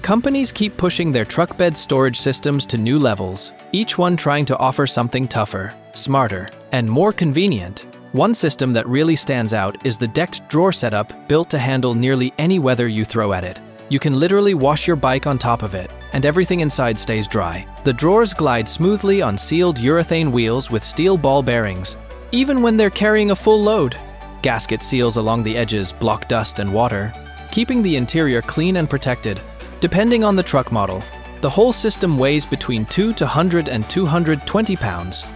Companies keep pushing their truck bed storage systems to new levels, each one trying to offer something tougher, smarter, and more convenient. One system that really stands out is the decked drawer setup built to handle nearly any weather you throw at it. You can literally wash your bike on top of it, and everything inside stays dry. The drawers glide smoothly on sealed urethane wheels with steel ball bearings, even when they're carrying a full load. Gasket seals along the edges block dust and water, keeping the interior clean and protected. Depending on the truck model, the whole system weighs between 200 and 220 pounds.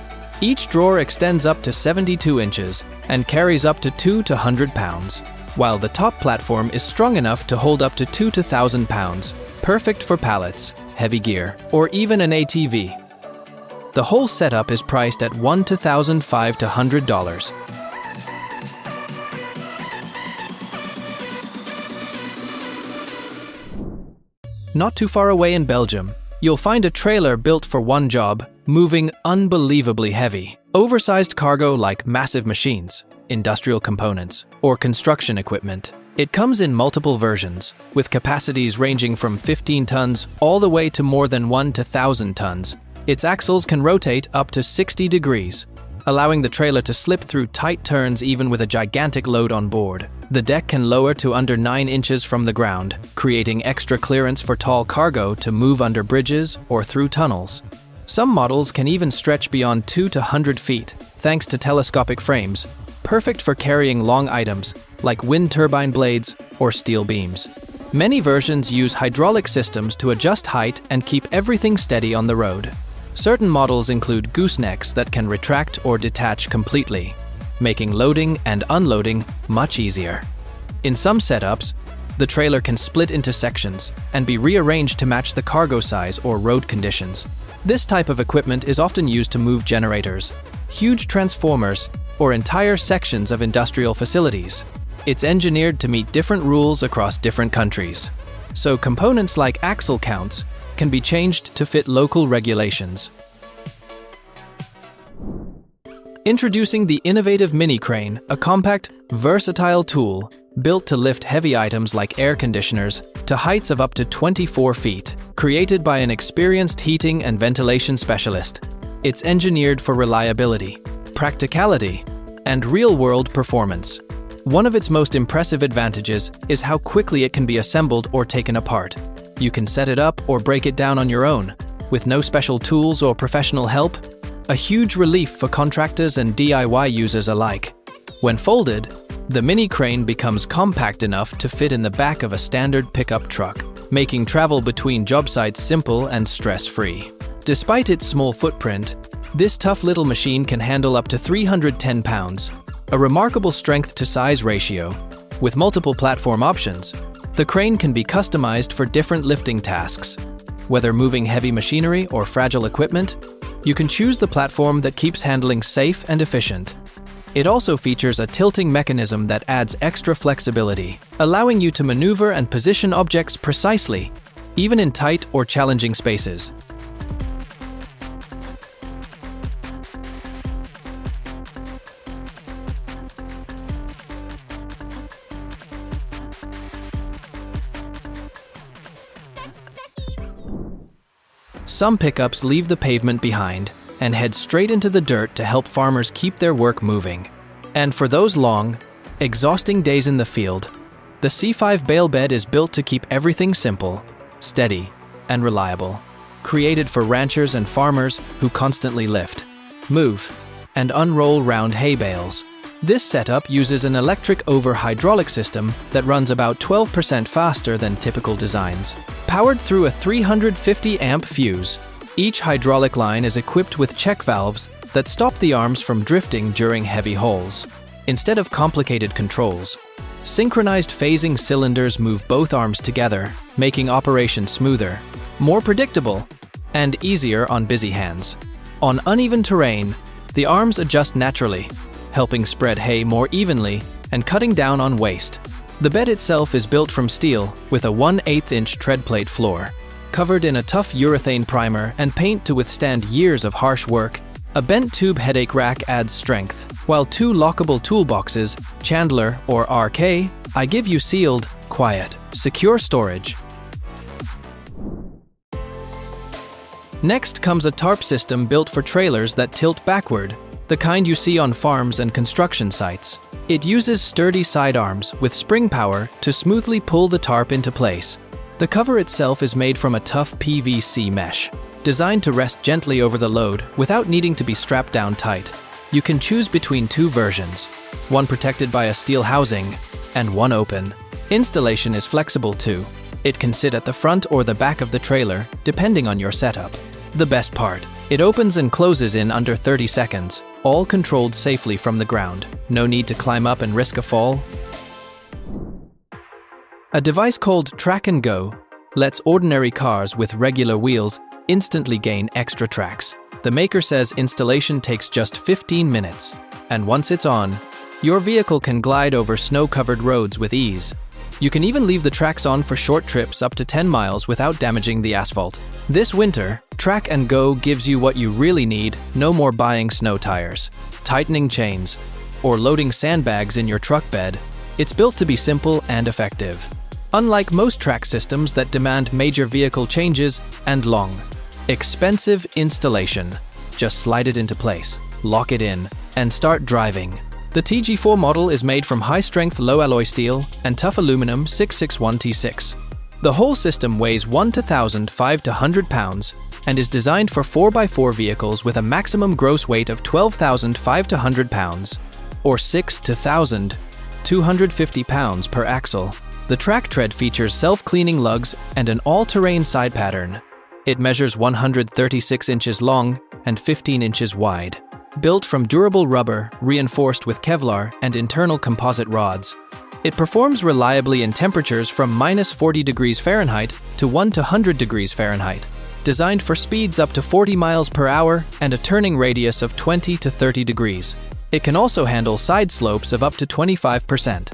Each drawer extends up to 72 inches and carries up to 200 to 100 pounds, while the top platform is strong enough to hold up to 200 to 1,000 pounds, perfect for pallets, heavy gear, or even an ATV. The whole setup is priced at $1,500 to $100. Not too far away in Belgium, you'll find a trailer built for one job, moving unbelievably heavy. Oversized cargo like massive machines, industrial components, or construction equipment. It comes in multiple versions, with capacities ranging from 15 tons all the way to more than 1 to 1,000 tons. Its axles can rotate up to 60 degrees, allowing the trailer to slip through tight turns even with a gigantic load on board. The deck can lower to under 9 inches from the ground, creating extra clearance for tall cargo to move under bridges or through tunnels. Some models can even stretch beyond 200 to 100 feet, thanks to telescopic frames, perfect for carrying long items like wind turbine blades or steel beams. Many versions use hydraulic systems to adjust height and keep everything steady on the road. Certain models include goosenecks that can retract or detach completely, making loading and unloading much easier. In some setups, the trailer can split into sections and be rearranged to match the cargo size or road conditions. This type of equipment is often used to move generators, huge transformers, or entire sections of industrial facilities. It's engineered to meet different rules across different countries, so components like axle counts can be changed to fit local regulations. Introducing the innovative mini crane, a compact, versatile tool built to lift heavy items like air conditioners to heights of up to 24 feet. Created by an experienced heating and ventilation specialist, it's engineered for reliability, practicality, and real-world performance. One of its most impressive advantages is how quickly it can be assembled or taken apart. You can set it up or break it down on your own, with no special tools or professional help. A huge relief for contractors and DIY users alike. When folded, the mini crane becomes compact enough to fit in the back of a standard pickup truck, making travel between job sites simple and stress-free. Despite its small footprint, this tough little machine can handle up to 310 pounds, a remarkable strength-to-size ratio. With multiple platform options, the crane can be customized for different lifting tasks. Whether moving heavy machinery or fragile equipment, you can choose the platform that keeps handling safe and efficient. It also features a tilting mechanism that adds extra flexibility, allowing you to maneuver and position objects precisely, even in tight or challenging spaces. Some pickups leave the pavement behind and head straight into the dirt to help farmers keep their work moving. And for those long, exhausting days in the field, the C5 bale bed is built to keep everything simple, steady, and reliable. Created for ranchers and farmers who constantly lift, move, and unroll round hay bales. This setup uses an electric over hydraulic system that runs about 12% faster than typical designs. Powered through a 350 amp fuse, each hydraulic line is equipped with check valves that stop the arms from drifting during heavy hauls. Instead of complicated controls, synchronized phasing cylinders move both arms together, making operation smoother, more predictable, and easier on busy hands. On uneven terrain, the arms adjust naturally, helping spread hay more evenly and cutting down on waste. The bed itself is built from steel with a 1/8-inch tread plate floor. Covered in a tough urethane primer and paint to withstand years of harsh work, a bent tube headache rack adds strength, while two lockable toolboxes, Chandler or RK, give you sealed, quiet, secure storage. Next comes a tarp system built for trailers that tilt backward, the kind you see on farms and construction sites. It uses sturdy sidearms with spring power to smoothly pull the tarp into place. The cover itself is made from a tough PVC mesh, designed to rest gently over the load without needing to be strapped down tight. You can choose between two versions, one protected by a steel housing and one open. Installation is flexible too. It can sit at the front or the back of the trailer, depending on your setup. The best part, it opens and closes in under 30 seconds, all controlled safely from the ground. No need to climb up and risk a fall. A device called Track and Go lets ordinary cars with regular wheels instantly gain extra tracks. The maker says installation takes just 15 minutes, and once it's on, your vehicle can glide over snow-covered roads with ease. You can even leave the tracks on for short trips up to 10 miles without damaging the asphalt. This winter, Track and Go gives you what you really need: no more buying snow tires, tightening chains, or loading sandbags in your truck bed. It's built to be simple and effective. Unlike most track systems that demand major vehicle changes and long, expensive installation, just slide it into place, lock it in, and start driving. The TG4 model is made from high-strength low-alloy steel and tough aluminum 661T6. The whole system weighs 1 to 1,000, 5 to 100 pounds, and is designed for 4x4 vehicles with a maximum gross weight of 12,000, 5 to 100 pounds, or 6 to 1,000, 250 pounds per axle. The track tread features self-cleaning lugs and an all-terrain side pattern. It measures 136 inches long and 15 inches wide. Built from durable rubber, reinforced with Kevlar and internal composite rods. It performs reliably in temperatures from -40 degrees Fahrenheit to 1 to 100 degrees Fahrenheit. Designed for speeds up to 40 miles per hour and a turning radius of 20 to 30 degrees. It can also handle side slopes of up to 25%.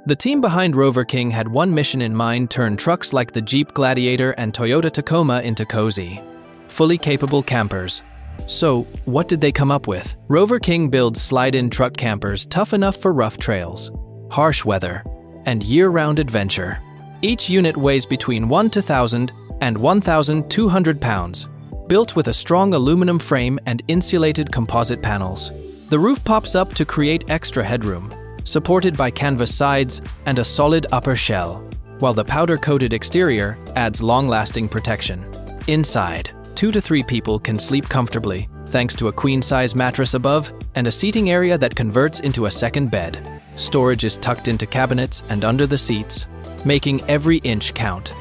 The team behind Rover King had one mission in mind: turn trucks like the Jeep Gladiator and Toyota Tacoma into cozy, fully capable campers. So, what did they come up with? Rover King builds slide-in truck campers tough enough for rough trails, harsh weather, and year-round adventure. Each unit weighs between 1 to 1,000 and 1,200 pounds, built with a strong aluminum frame and insulated composite panels. The roof pops up to create extra headroom, supported by canvas sides and a solid upper shell, while the powder-coated exterior adds long-lasting protection. Inside, 2 to 3 people can sleep comfortably, thanks to a queen-size mattress above and a seating area that converts into a second bed. Storage is tucked into cabinets and under the seats, making every inch count.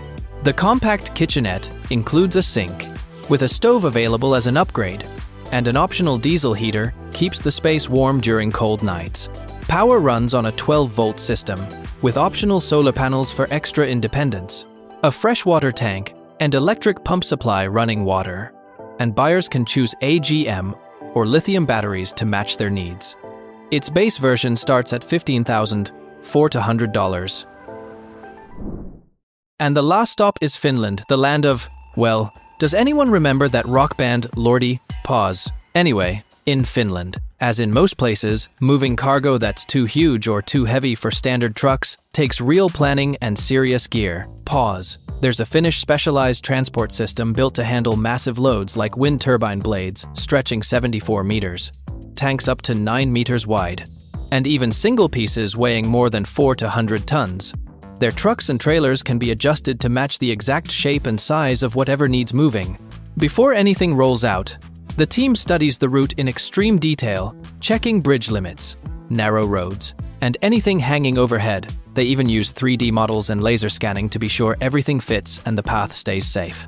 The compact kitchenette includes a sink, with a stove available as an upgrade, and an optional diesel heater keeps the space warm during cold nights. Power runs on a 12-volt system, with optional solar panels for extra independence, a freshwater tank, and electric pump supply running water. And buyers can choose AGM or lithium batteries to match their needs. Its base version starts at $15,400. And the last stop is Finland, the land of, well, does anyone remember that rock band Lordi? Pause. Anyway, in Finland, as in most places, moving cargo that's too huge or too heavy for standard trucks takes real planning and serious gear. Pause. There's a Finnish specialized transport system built to handle massive loads like wind turbine blades, stretching 74 meters, tanks up to 9 meters wide, and even single pieces weighing more than 4 to 100 tons. Their trucks and trailers can be adjusted to match the exact shape and size of whatever needs moving. Before anything rolls out, the team studies the route in extreme detail, checking bridge limits, narrow roads, and anything hanging overhead. They even use 3D models and laser scanning to be sure everything fits and the path stays safe.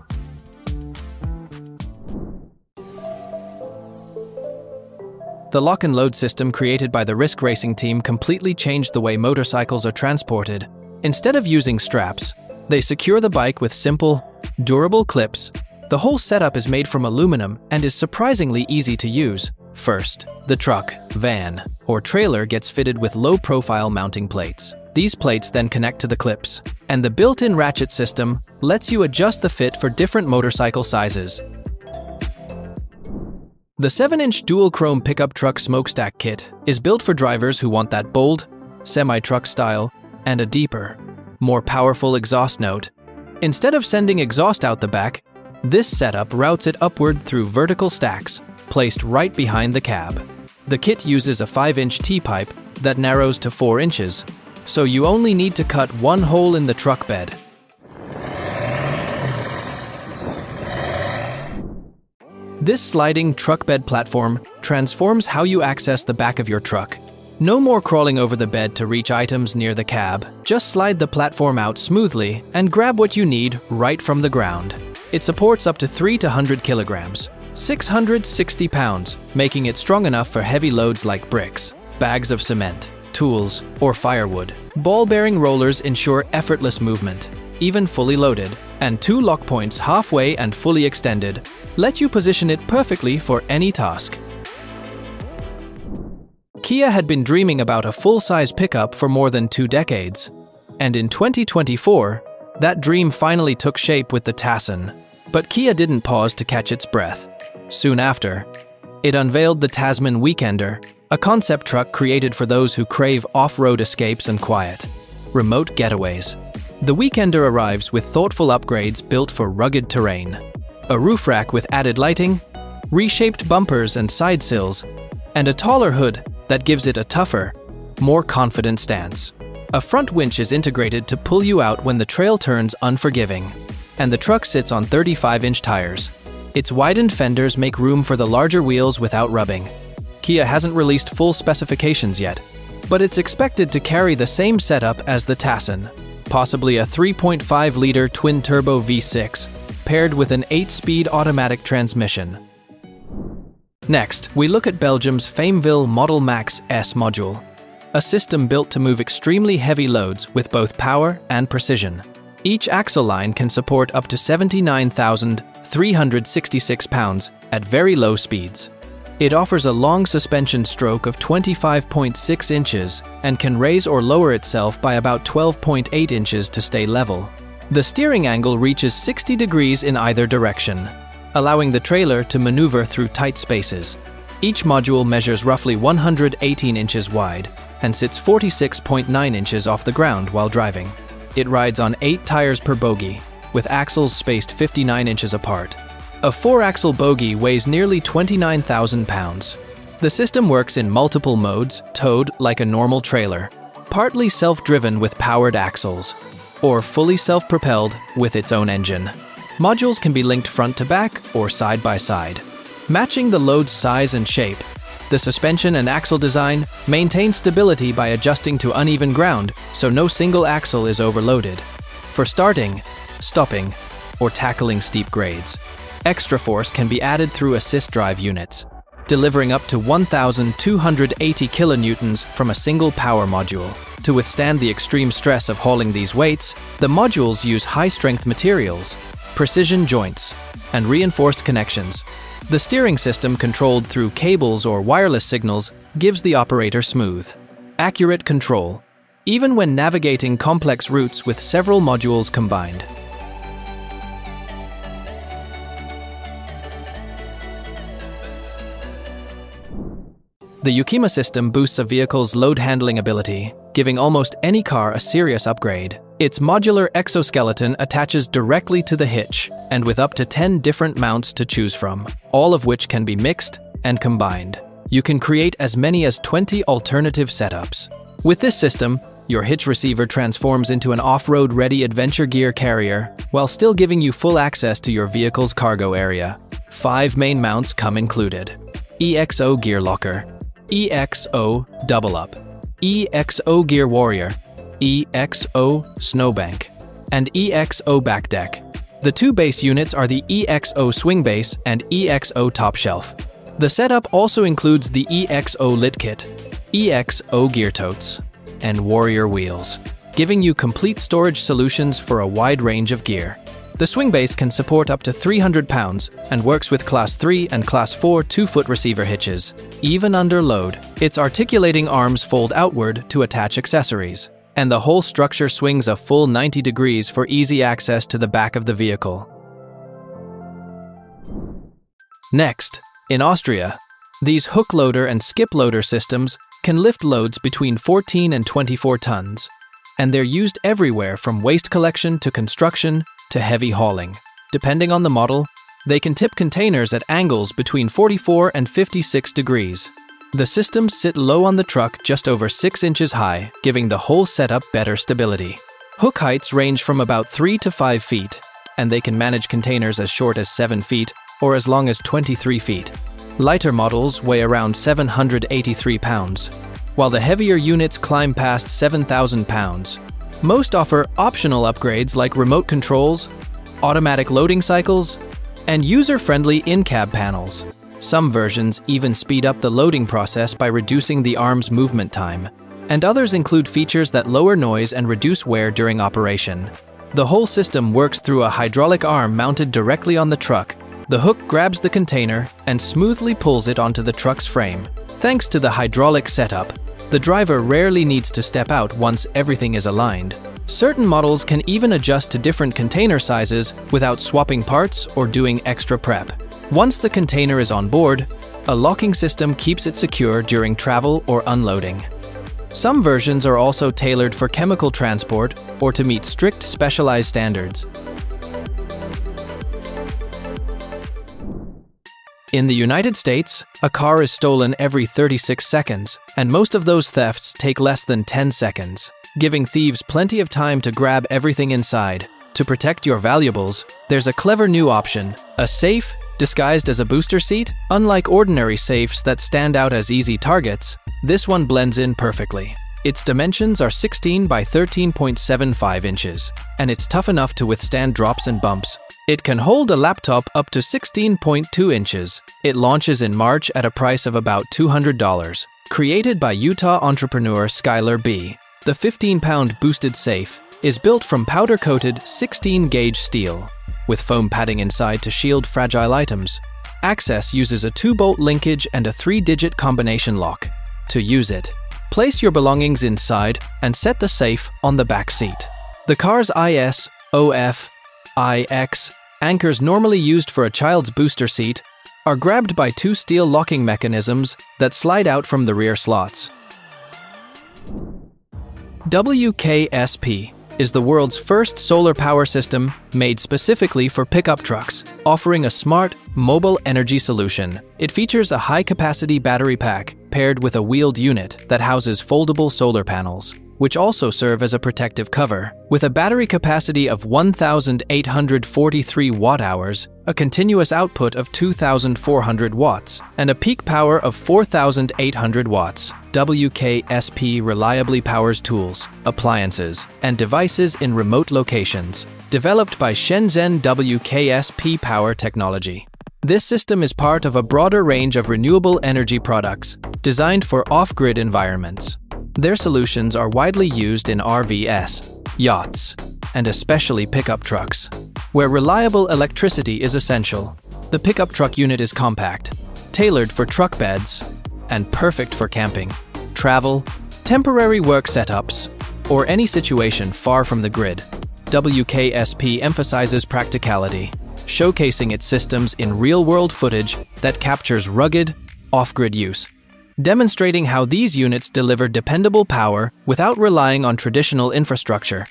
The lock and load system created by the Risk Racing team completely changed the way motorcycles are transported. Instead of using straps, they secure the bike with simple, durable clips. The whole setup is made from aluminum and is surprisingly easy to use. First, the truck, van, or trailer gets fitted with low-profile mounting plates. These plates then connect to the clips, and the built-in ratchet system lets you adjust the fit for different motorcycle sizes. The 7-inch dual-chrome pickup truck smokestack kit is built for drivers who want that bold, semi-truck style and a deeper, more powerful exhaust note. Instead of sending exhaust out the back, this setup routes it upward through vertical stacks, placed right behind the cab. The kit uses a 5-inch T-pipe that narrows to 4 inches, so you only need to cut one hole in the truck bed. This sliding truck bed platform transforms how you access the back of your truck. No more crawling over the bed to reach items near the cab. Just slide the platform out smoothly and grab what you need right from the ground. It supports up to 3 to 100 kilograms, 660 pounds, making it strong enough for heavy loads like bricks, bags of cement, tools, or firewood. Ball-bearing rollers ensure effortless movement, even fully loaded, and 2 lock points halfway and fully extended let you position it perfectly for any task. Kia had been dreaming about a full-size pickup for more than 2 decades, and in 2024, that dream finally took shape with the Tasson. But Kia didn't pause to catch its breath. Soon after, it unveiled the Tasman Weekender, a concept truck created for those who crave off-road escapes and quiet, remote getaways. The Weekender arrives with thoughtful upgrades built for rugged terrain. A roof rack with added lighting, reshaped bumpers and side sills, and a taller hood that gives it a tougher, more confident stance. A front winch is integrated to pull you out when the trail turns unforgiving, and the truck sits on 35-inch tires. Its widened fenders make room for the larger wheels without rubbing. Kia hasn't released full specifications yet, but it's expected to carry the same setup as the Tasson, possibly a 3.5-liter twin-turbo V6, paired with an 8-speed automatic transmission. Next, we look at Belgium's Fameville Model Max S module, a system built to move extremely heavy loads with both power and precision. Each axle line can support up to 79,366 pounds at very low speeds. It offers a long suspension stroke of 25.6 inches and can raise or lower itself by about 12.8 inches to stay level. The steering angle reaches 60 degrees in either direction, allowing the trailer to maneuver through tight spaces. Each module measures roughly 118 inches wide and sits 46.9 inches off the ground while driving. It rides on 8 tires per bogie, with axles spaced 59 inches apart. A 4-axle bogie weighs nearly 29,000 pounds. The system works in multiple modes, towed like a normal trailer, partly self-driven with powered axles, or fully self-propelled with its own engine. Modules can be linked front to back or side by side, matching the load's size and shape. The suspension and axle design maintain stability by adjusting to uneven ground, so no single axle is overloaded. For starting, stopping, or tackling steep grades, extra force can be added through assist drive units, delivering up to 1,280 kilonewtons from a single power module. To withstand the extreme stress of hauling these weights, the modules use high-strength materials, precision joints, and reinforced connections. The steering system, controlled through cables or wireless signals, gives the operator smooth, accurate control, even when navigating complex routes with several modules combined. The Ukima system boosts a vehicle's load handling ability, giving almost any car a serious upgrade. Its modular exoskeleton attaches directly to the hitch, and with up to 10 different mounts to choose from, all of which can be mixed and combined. You can create as many as 20 alternative setups. With this system, your hitch receiver transforms into an off-road ready adventure gear carrier, while still giving you full access to your vehicle's cargo area. 5 main mounts come included: EXO gear locker, EXO double up, EXO gear warrior, EXO snowbank, and EXO back deck. The 2 base units are the EXO swing base and EXO top shelf. The setup also includes the EXO lit kit, EXO gear totes, and warrior wheels, giving you complete storage solutions for a wide range of gear. The swing base can support up to 300 pounds and works with Class 3 and Class 4 2-foot receiver hitches. Even under load, its articulating arms fold outward to attach accessories, and the whole structure swings a full 90 degrees for easy access to the back of the vehicle. Next, in Austria, these hook loader and skip loader systems can lift loads between 14 and 24 tons, and they're used everywhere from waste collection to construction to heavy hauling. Depending on the model, they can tip containers at angles between 44 and 56 degrees. The systems sit low on the truck just over 6 inches high, giving the whole setup better stability. Hook heights range from about 3 to 5 feet, and they can manage containers as short as 7 feet or as long as 23 feet. Lighter models weigh around 783 pounds, while the heavier units climb past 7,000 pounds. Most offer optional upgrades like remote controls, automatic loading cycles, and user-friendly in-cab panels. Some versions even speed up the loading process by reducing the arm's movement time, and others include features that lower noise and reduce wear during operation. The whole system works through a hydraulic arm mounted directly on the truck. The hook grabs the container and smoothly pulls it onto the truck's frame. Thanks to the hydraulic setup, the driver rarely needs to step out once everything is aligned. Certain models can even adjust to different container sizes without swapping parts or doing extra prep. Once the container is on board, a locking system keeps it secure during travel or unloading. Some versions are also tailored for chemical transport or to meet strict specialized standards. In the United States, a car is stolen every 36 seconds, and most of those thefts take less than 10 seconds, giving thieves plenty of time to grab everything inside. To protect your valuables, there's a clever new option, a safe disguised as a booster seat. Unlike ordinary safes that stand out as easy targets, this one blends in perfectly. Its dimensions are 16 by 13.75 inches, and it's tough enough to withstand drops and bumps. It can hold a laptop up to 16.2 inches. It launches in March at a price of about $200. Created by Utah entrepreneur Skylar B., the 15-pound boosted safe is built from powder-coated 16-gauge steel, with foam padding inside to shield fragile items. Access uses a 2-bolt linkage and a 3-digit combination lock. To use it, place your belongings inside and set the safe on the back seat. The car's ISOFIX anchors normally used for a child's booster seat are grabbed by 2 steel locking mechanisms that slide out from the rear slots. WKSP is the world's first solar power system made specifically for pickup trucks, offering a smart, mobile energy solution. It features a high-capacity battery pack paired with a wheeled unit that houses foldable solar panels, which also serve as a protective cover. With a battery capacity of 1,843 watt-hours, a continuous output of 2,400 watts, and a peak power of 4,800 watts, WKSP reliably powers tools, appliances, and devices in remote locations. Developed by Shenzhen WKSP Power Technology. This system is part of a broader range of renewable energy products designed for off-grid environments. Their solutions are widely used in RVs, yachts, and especially pickup trucks, where reliable electricity is essential. The pickup truck unit is compact, tailored for truck beds, and perfect for camping, travel, temporary work setups, or any situation far from the grid. WKSP emphasizes practicality, showcasing its systems in real-world footage that captures rugged, off-grid use, demonstrating how these units deliver dependable power without relying on traditional infrastructure.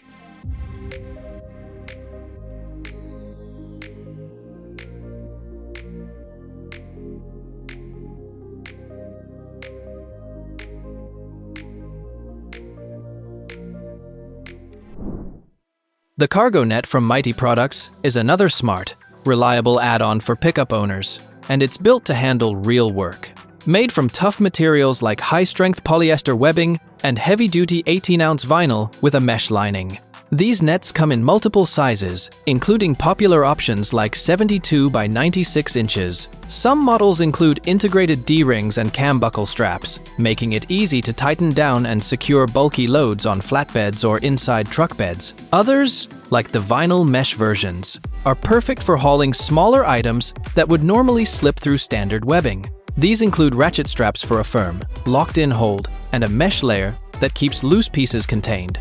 The cargo net from Mighty Products is another smart, reliable add-on for pickup owners, and it's built to handle real work. Made from tough materials like high-strength polyester webbing and heavy-duty 18-ounce vinyl with a mesh lining. These nets come in multiple sizes, including popular options like 72 by 96 inches. Some models include integrated D-rings and cam buckle straps, making it easy to tighten down and secure bulky loads on flatbeds or inside truck beds. Others, like the vinyl mesh versions, are perfect for hauling smaller items that would normally slip through standard webbing. These include ratchet straps for a firm, locked-in hold, and a mesh layer that keeps loose pieces contained.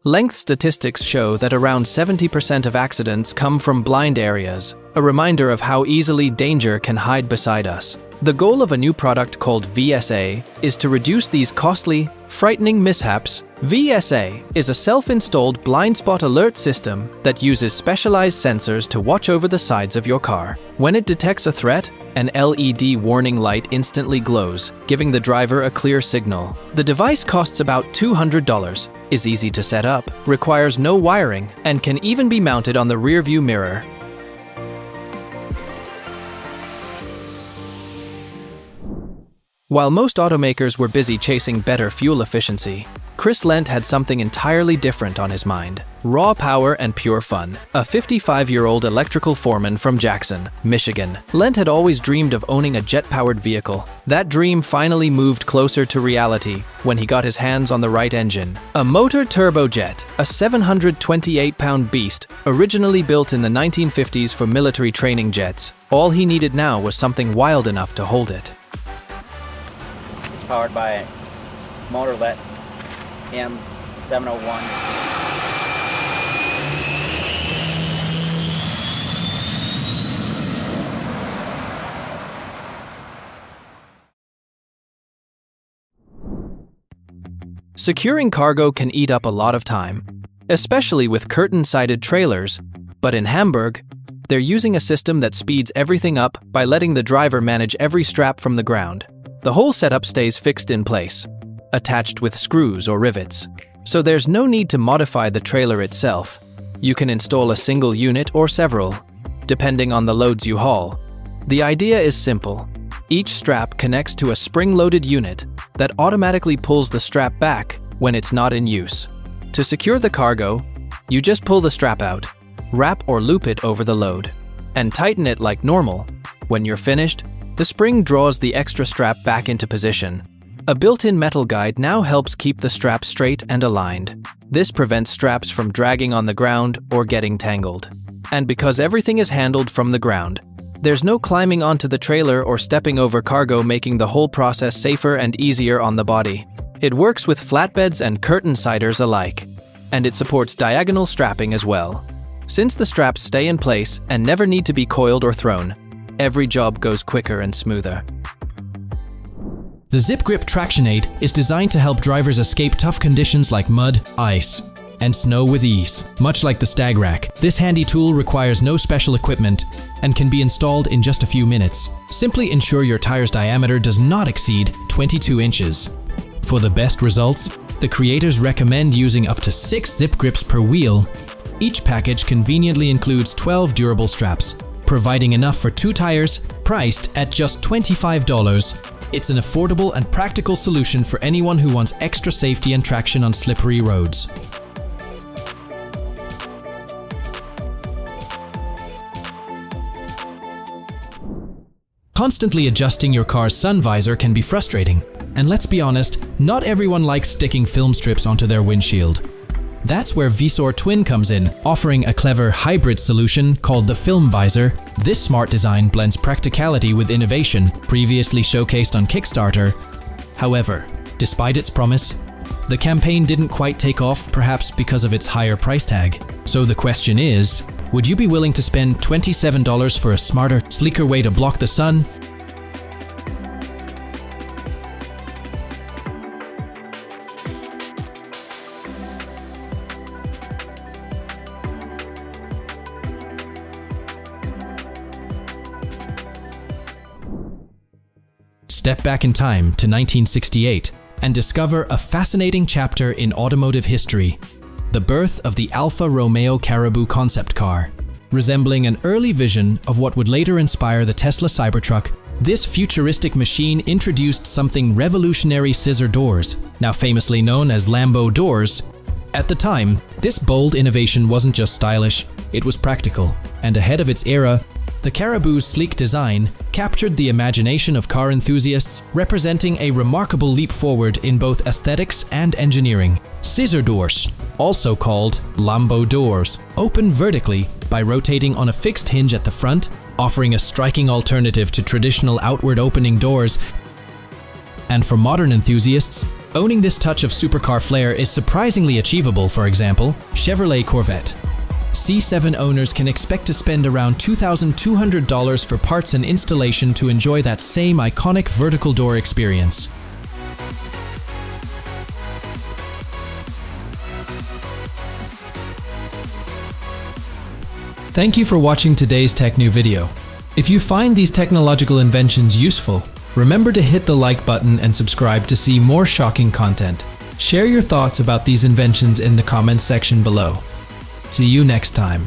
Length statistics show that around 70% of accidents come from blind areas, a reminder of how easily danger can hide beside us. The goal of a new product called VSA is to reduce these costly, frightening mishaps. VSA is a self-installed blind spot alert system that uses specialized sensors to watch over the sides of your car. When it detects a threat, an LED warning light instantly glows, giving the driver a clear signal. The device costs about $200, is easy to set up, requires no wiring, and can even be mounted on the rearview mirror. While most automakers were busy chasing better fuel efficiency, Chris Lent had something entirely different on his mind. Raw power and pure fun. A 55-year-old electrical foreman from Jackson, Michigan, Lent had always dreamed of owning a jet-powered vehicle. That dream finally moved closer to reality when he got his hands on the right engine. A motor turbojet, a 728-pound beast, originally built in the 1950s for military training jets. All he needed now was something wild enough to hold it. Powered by a Modular M701. Securing cargo can eat up a lot of time, especially with curtain-sided trailers, but in Hamburg, they're using a system that speeds everything up by letting the driver manage every strap from the ground. The whole setup stays fixed in place, attached with screws or rivets. So there's no need to modify the trailer itself. You can install a single unit or several, depending on the loads you haul. The idea is simple. Each strap connects to a spring-loaded unit that automatically pulls the strap back when it's not in use. To secure the cargo, you just pull the strap out, wrap or loop it over the load, and tighten it like normal. When you're finished, the spring draws the extra strap back into position. A built-in metal guide now helps keep the strap straight and aligned. This prevents straps from dragging on the ground or getting tangled. And because everything is handled from the ground, there's no climbing onto the trailer or stepping over cargo, making the whole process safer and easier on the body. It works with flatbeds and curtain-siders alike, and it supports diagonal strapping as well. Since the straps stay in place and never need to be coiled or thrown, every job goes quicker and smoother. The Zip Grip Traction Aid is designed to help drivers escape tough conditions like mud, ice, and snow with ease. Much like the Stag Rack, this handy tool requires no special equipment and can be installed in just a few minutes. Simply ensure your tire's diameter does not exceed 22 inches. For the best results, the creators recommend using up to 6 zip grips per wheel. Each package conveniently includes 12 durable straps, providing enough for 2 tires, priced at just $25. It's an affordable and practical solution for anyone who wants extra safety and traction on slippery roads. Constantly adjusting your car's sun visor can be frustrating, and let's be honest, not everyone likes sticking film strips onto their windshield. That's where Visor Twin comes in, offering a clever hybrid solution called the Film Visor. This smart design blends practicality with innovation, previously showcased on Kickstarter. However, despite its promise, the campaign didn't quite take off, perhaps because of its higher price tag. So the question is, would you be willing to spend $27 for a smarter, sleeker way to block the sun? Step back in time to 1968 and discover a fascinating chapter in automotive history, the birth of the Alfa Romeo Caribou concept car. Resembling an early vision of what would later inspire the Tesla Cybertruck, this futuristic machine introduced something revolutionary: scissor doors, now famously known as Lambo doors. At the time, this bold innovation wasn't just stylish, it was practical, and ahead of its era. The Caribou's sleek design captured the imagination of car enthusiasts, representing a remarkable leap forward in both aesthetics and engineering. Scissor doors, also called Lambo doors, open vertically by rotating on a fixed hinge at the front, offering a striking alternative to traditional outward opening doors. And for modern enthusiasts, owning this touch of supercar flair is surprisingly achievable. For example, Chevrolet Corvette. C7 owners can expect to spend around $2,200 for parts and installation to enjoy that same iconic vertical door experience. Thank you for watching today's TechNew video. If you find these technological inventions useful, remember to hit the like button and subscribe to see more shocking content. Share your thoughts about these inventions in the comments section below. See you next time.